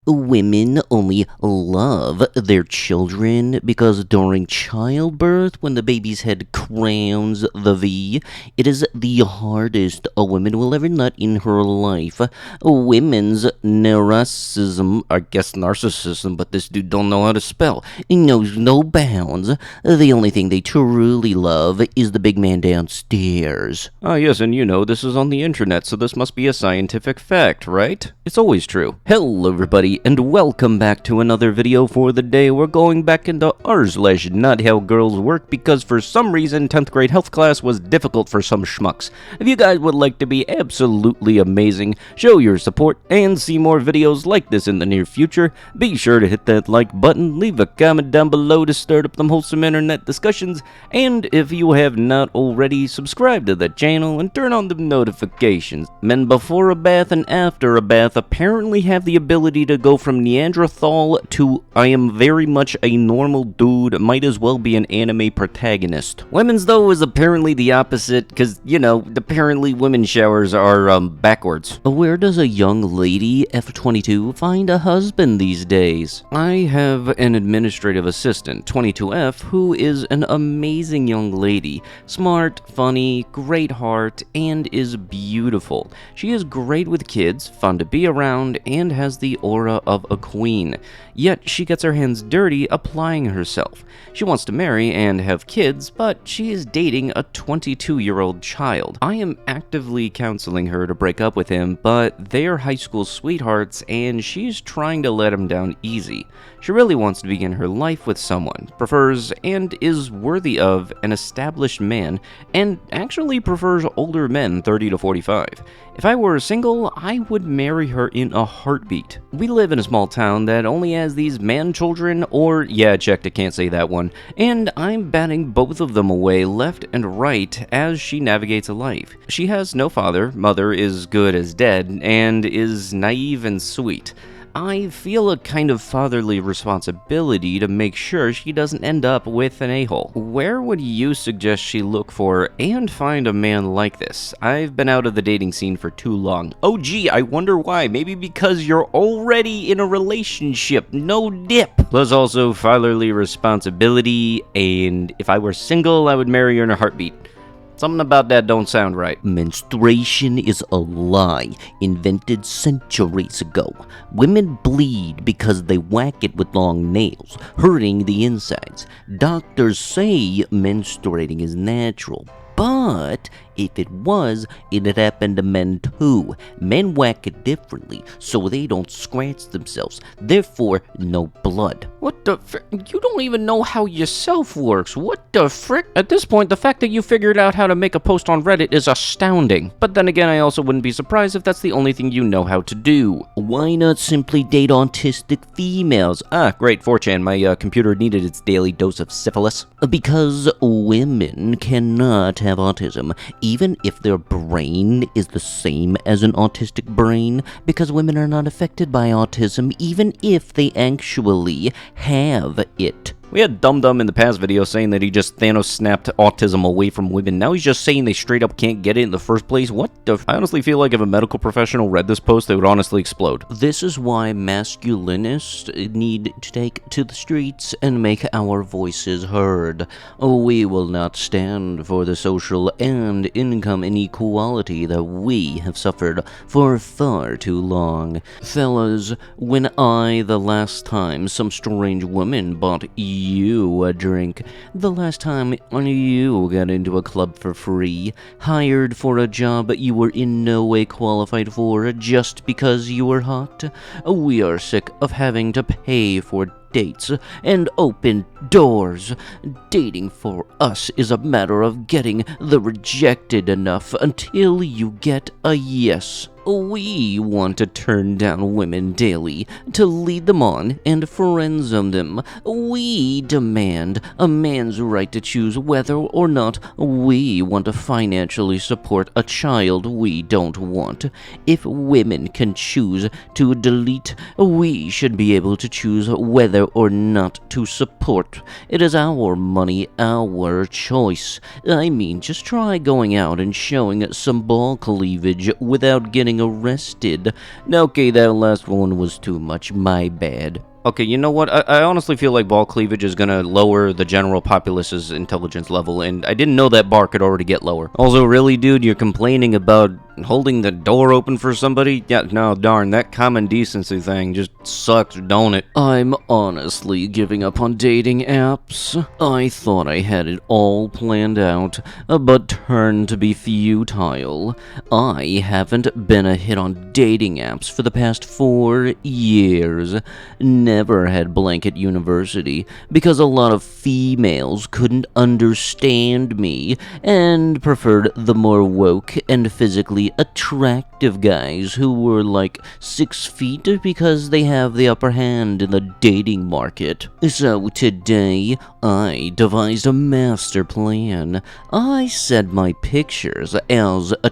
Women only love their children because during childbirth, when the baby's head crowns the V, it is the hardest a woman will ever nut in her life. Women's narcissism, I guess narcissism, but this dude don't know how to spell, knows no bounds. The only thing they truly love is the big man downstairs. Ah, yes, and this is on the internet, so this must be a scientific fact, right? It's always true. Hello everybody, and welcome back to another video for the day. We're going back into r/NotHowGirlsWork because for some reason 10th grade health class was difficult for some schmucks. If you guys would like to be absolutely amazing, show your support, and see more videos like this in the near future, be sure to hit that like button, leave a comment down below to start up them wholesome internet discussions, and if you have not already, subscribe to the channel and turn on the notifications. Men before a bath and after a bath apparently have the ability to go from Neanderthal to I am very much a normal dude, might as well be an anime protagonist. Women's though is apparently the opposite, because, apparently women's showers are backwards. Where does a young lady, F22, find a husband these days? I have an administrative assistant, 22F, who is an amazing young lady. Smart, funny, great heart, and is beautiful. She is great with kids, fun to be around, and has the aura of a queen. Yet she gets her hands dirty applying herself. She wants to marry and have kids, but she is dating a 22-year-old child. I am actively counseling her to break up with him, but they are high school sweethearts and she's trying to let him down easy. She really wants to begin her life with someone, prefers and is worthy of an established man, and actually prefers older men 30 to 45. If I were single, I would marry her in a heartbeat. We live in a small town that only has these man children, or yeah, checked, I can't say that one, and I'm batting both of them away left and right as she navigates a life. She has no father, mother is good as dead, and is naive and sweet. I feel a kind of fatherly responsibility to make sure she doesn't end up with an a-hole. Where would you suggest she look for and find a man like this? I've been out of the dating scene for too long. Oh gee, I wonder why. Maybe because you're already in a relationship. No dip. Plus also fatherly responsibility, and if I were single, I would marry her in a heartbeat. Something about that don't sound right. Menstruation is a lie invented centuries ago. Women bleed because they whack it with long nails, hurting the insides. Doctors say menstruating is natural, but if it was, it'd happen to men too. Men whack it differently, so they don't scratch themselves. Therefore, no blood. What the frick? You don't even know how yourself works. What the frick? At this point, the fact that you figured out how to make a post on Reddit is astounding. But then again, I also wouldn't be surprised if that's the only thing you know how to do. Why not simply date autistic females? Ah, great, 4chan. My computer needed its daily dose of syphilis. Because women cannot have autism, even if their brain is the same as an autistic brain, because women are not affected by autism, even if they actually have it. We had Dum-Dum in the past video saying that he just Thanos snapped autism away from women. Now he's just saying they straight up can't get it in the first place. What the I honestly feel like if a medical professional read this post, they would honestly explode. This is why masculinists need to take to the streets and make our voices heard. We will not stand for the social and income inequality that we have suffered for far too long. Fellas, when the last time some strange woman bought you a drink, the last time you got into a club for free, hired for a job you were in no way qualified for just because you were hot, we are sick of having to pay for dates and open doors. Dating for us is a matter of getting the rejected enough until you get a yes. We want to turn down women daily, to lead them on and friend-zone them. We demand a man's right to choose whether or not we want to financially support a child we don't want. If women can choose to delete, we should be able to choose whether or not to support. It is our money, our choice. I mean, just try going out and showing some ball cleavage without getting getting arrested. Okay, that last one was too much, my bad. Okay, you know what? I honestly feel like ball cleavage is gonna lower the general populace's intelligence level, and I didn't know that bar could already get lower. Also, really, dude, you're complaining about holding the door open for somebody? Yeah, no, darn, that common decency thing just sucks, don't it? I'm honestly giving up on dating apps. I thought I had it all planned out, but turned to be futile. I haven't been a hit on dating apps for the past 4 years. Never had blanket university because a lot of females couldn't understand me and preferred the more woke and physically attractive guys who were like 6 feet because they have the upper hand in the dating market. So today, I devised a master plan. I set my pictures as a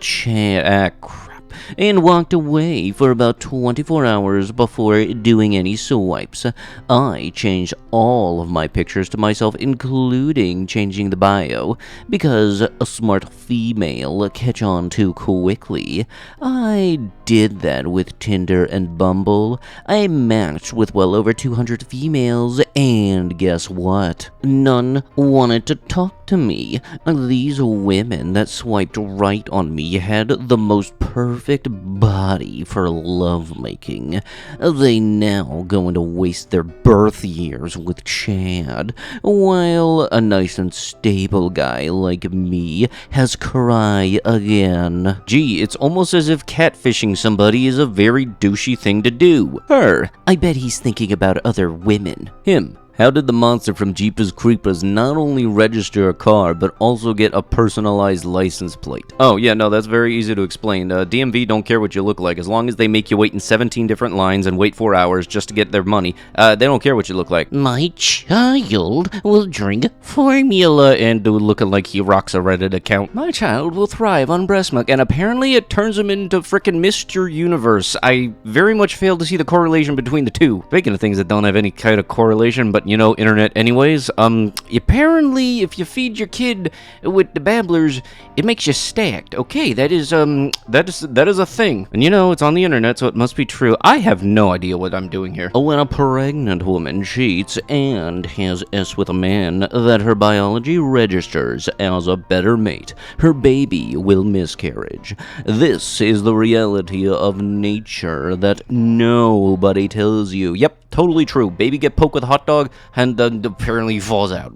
and walked away for about 24 hours before doing any swipes. I changed all of my pictures to myself, including changing the bio, because a smart female catch on too quickly. I did that with Tinder and Bumble. I matched with well over 200 females, and guess what? None wanted to talk to me. These women that swiped right on me had the most perfect body for lovemaking. They now going to waste their birth years with Chad, while a nice and stable guy like me has cry again. Gee, it's almost as if catfishing somebody is a very douchey thing to do. Her, I bet he's thinking about other women. Him. How did the monster from Jeepers Creepers not only register a car, but also get a personalized license plate? Oh, yeah, no, that's very easy to explain. DMV don't care what you look like. As long as they make you wait in 17 different lines and wait 4 hours just to get their money, they don't care what you look like. My child will drink formula And dude looking like he rocks a Reddit account. My child will thrive on breast milk, and apparently it turns him into frickin' Mr. Universe. I very much fail to see the correlation between the two. Speaking of things that don't have any kind of correlation, but you know, internet anyways, apparently if you feed your kid with the babblers, it makes you stacked. Okay, that is a thing. And you know, it's on the internet, so it must be true. I have no idea what I'm doing here. When a pregnant woman cheats and has sex with a man that her biology registers as a better mate, her baby will miscarriage. This is the reality of nature that nobody tells you. Yep, totally true. Baby get poked with a hot dog and apparently falls out.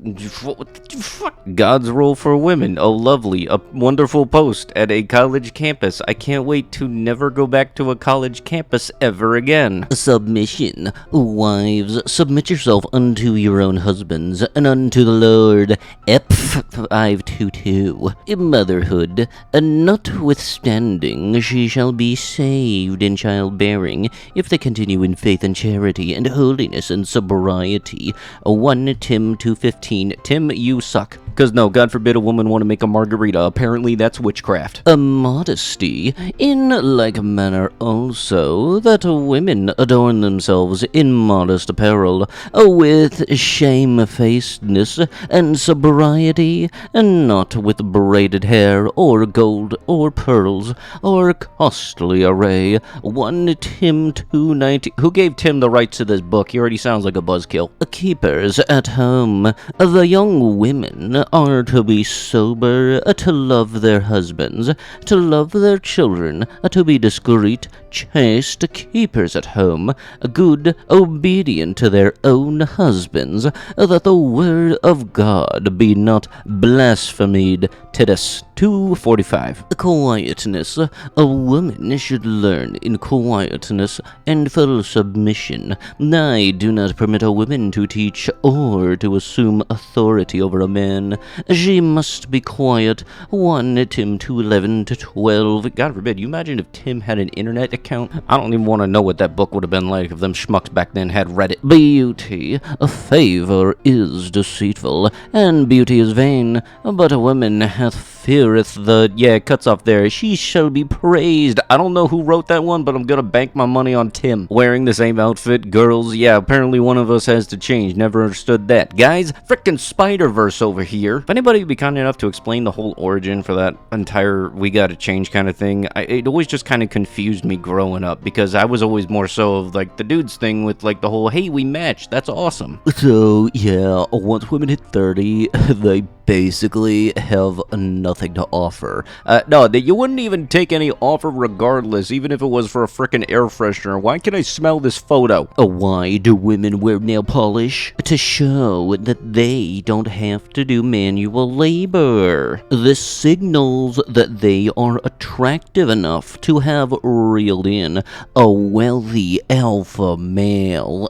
God's role for women. Oh, lovely. A wonderful post at a college campus. I can't wait to never go back to a college campus ever again. Submission. Wives, submit yourself unto your own husbands and unto the Lord. F522. Motherhood. Notwithstanding, she shall be saved in childbearing if they continue in faith and charity and holiness and sobriety. 1 Tim 2:15. Tim, you suck. Because no, God forbid a woman want to make a margarita. Apparently that's witchcraft. A modesty, in like manner also, that women adorn themselves in modest apparel, with shamefacedness and sobriety, and not with braided hair, or gold, or pearls, or costly array. 1 Tim 2:19. Who gave Tim the rights to this book? He already sounds like a buzzkill. Keepers at home. The young women are to be sober, to love their husbands, to love their children, to be discreet, chaste, keepers at home, good, obedient to their own husbands, that the word of God be not blasphemed. Titus 2:45. Quietness. A woman should learn in quietness and full submission. I do not permit a woman to teach or to assume authority over a man. She must be quiet. 1 Tim 2:11-12. God forbid, you imagine if Tim had an internet account? I don't even want to know what that book would have been like if them schmucks back then had read it. Beauty. A favor is deceitful, and beauty is vain, but a woman hath feareth the... Yeah, it cuts off there. She shall be praised. I don't know who wrote that one, but I'm gonna bank my money on Tim. Wearing the same outfit, girls. Yeah, apparently one of us has to change. Never understood that. Guys, frickin' Spider-Verse over here. If anybody would be kind enough to explain the whole origin for that entire we gotta change kind of thing, it always just kind of confused me growing up, because I was always more so of like the dudes thing with like the whole, hey, we match, that's awesome. So, yeah, once women hit 30, they basically have nothing to offer. No, you wouldn't even take any offer regardless, even if it was for a frickin' air freshener. Why can I smell this photo? Why do women wear nail polish? To show that they don't have to do manual labor. This signals that they are attractive enough to have reeled in a wealthy alpha male.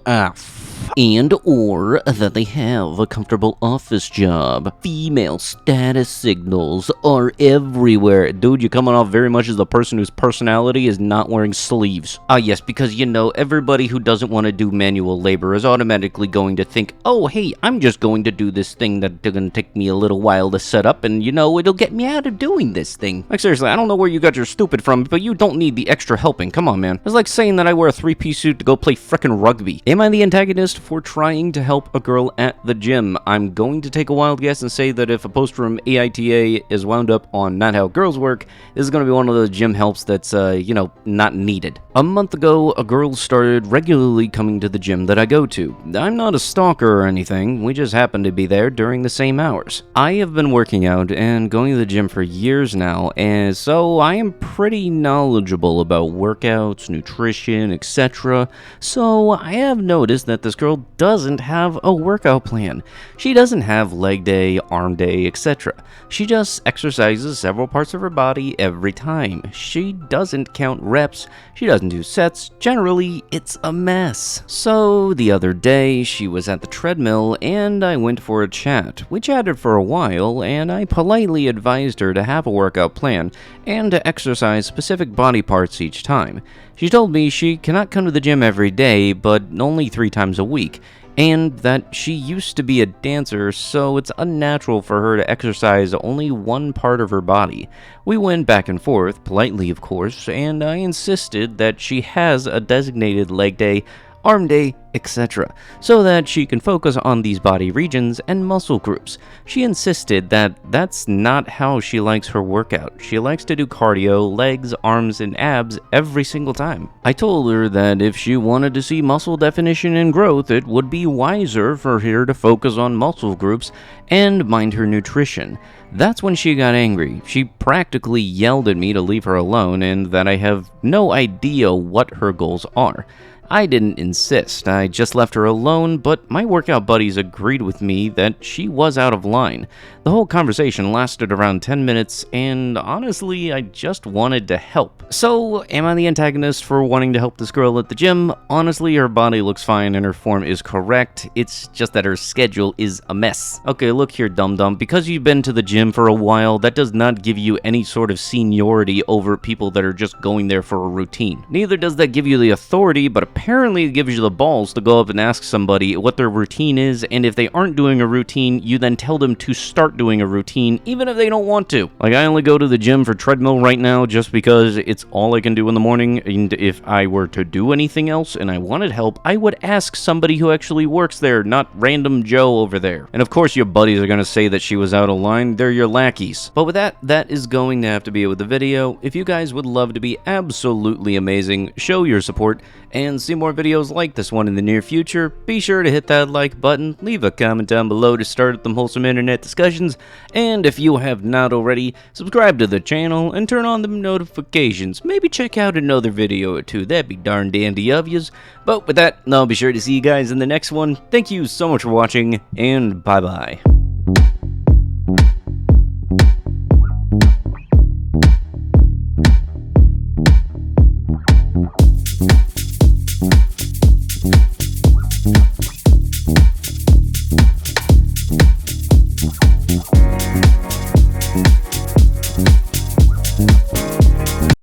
And or that they have a comfortable office job. Female status signals are everywhere. Dude, you're coming off very much as the person whose personality is not wearing sleeves. Ah, yes, because, you know, everybody who doesn't want to do manual labor is automatically going to think, oh, hey, I'm just going to do this thing that's going to take me a little while to set up, and, you know, it'll get me out of doing this thing. Like, seriously, I don't know where you got your stupid from, but you don't need the extra helping. Come on, man. It's like saying that I wear a three-piece suit to go play frickin' rugby. Am I the antagonist for trying to help a girl at the gym? I'm going to take a wild guess and say that if a post from AITA is wound up on Not How Girls Work, this is going to be one of those gym helps that's, you know, not needed. A month ago, a girl started regularly coming to the gym that I go to. I'm not a stalker or anything, we just happen to be there during the same hours. I have been working out and going to the gym for years now, and so I am pretty knowledgeable about workouts, nutrition, etc. So I have noticed that this girl doesn't have a workout plan. She doesn't have leg day, arm day, etc. She just exercises several parts of her body every time. She doesn't count reps, she doesn't do sets. Generally, it's a mess. So the other day, she was at the treadmill and I went for a chat. We chatted for a while and I politely advised her to have a workout plan and to exercise specific body parts each time. She told me she cannot come to the gym every day, but only 3 times a week, and that she used to be a dancer, so it's unnatural for her to exercise only one part of her body. We went back and forth, politely of course, and I insisted that she has a designated leg day, arm day, etc., so that she can focus on these body regions and muscle groups. She insisted that that's not how she likes her workout. She likes to do cardio, legs, arms, and abs every single time. I told her that if she wanted to see muscle definition and growth, it would be wiser for her to focus on muscle groups and mind her nutrition. That's when she got angry. She practically yelled at me to leave her alone and that I have no idea what her goals are. I didn't insist, I just left her alone, but my workout buddies agreed with me that she was out of line. The whole conversation lasted around 10 minutes, and honestly, I just wanted to help. So, am I the antagonist for wanting to help this girl at the gym? Honestly, her body looks fine and her form is correct, it's just that her schedule is a mess. Okay, look here, dum-dum, because you've been to the gym for a while, that does not give you any sort of seniority over people that are just going there for a routine. Neither does that give you the authority, but apparently it gives you the balls to go up and ask somebody what their routine is, and if they aren't doing a routine, you then tell them to start doing a routine, even if they don't want to. Like, I only go to the gym for treadmill right now just because it's all I can do in the morning, and if I were to do anything else and I wanted help, I would ask somebody who actually works there, not random Joe over there. And of course your buddies are gonna say that she was out of line, they're your lackeys. But with that, that is going to have to be it with the video. If you guys would love to be absolutely amazing, show your support, and see more videos like this one in the near future, be sure to hit that like button, leave a comment down below to start them wholesome internet discussions, and if you have not already, subscribe to the channel and turn on the notifications. Maybe check out another video or two, that'd be darn dandy of yous. But with that, I'll be sure to see you guys in the next one. Thank you so much for watching, and bye bye.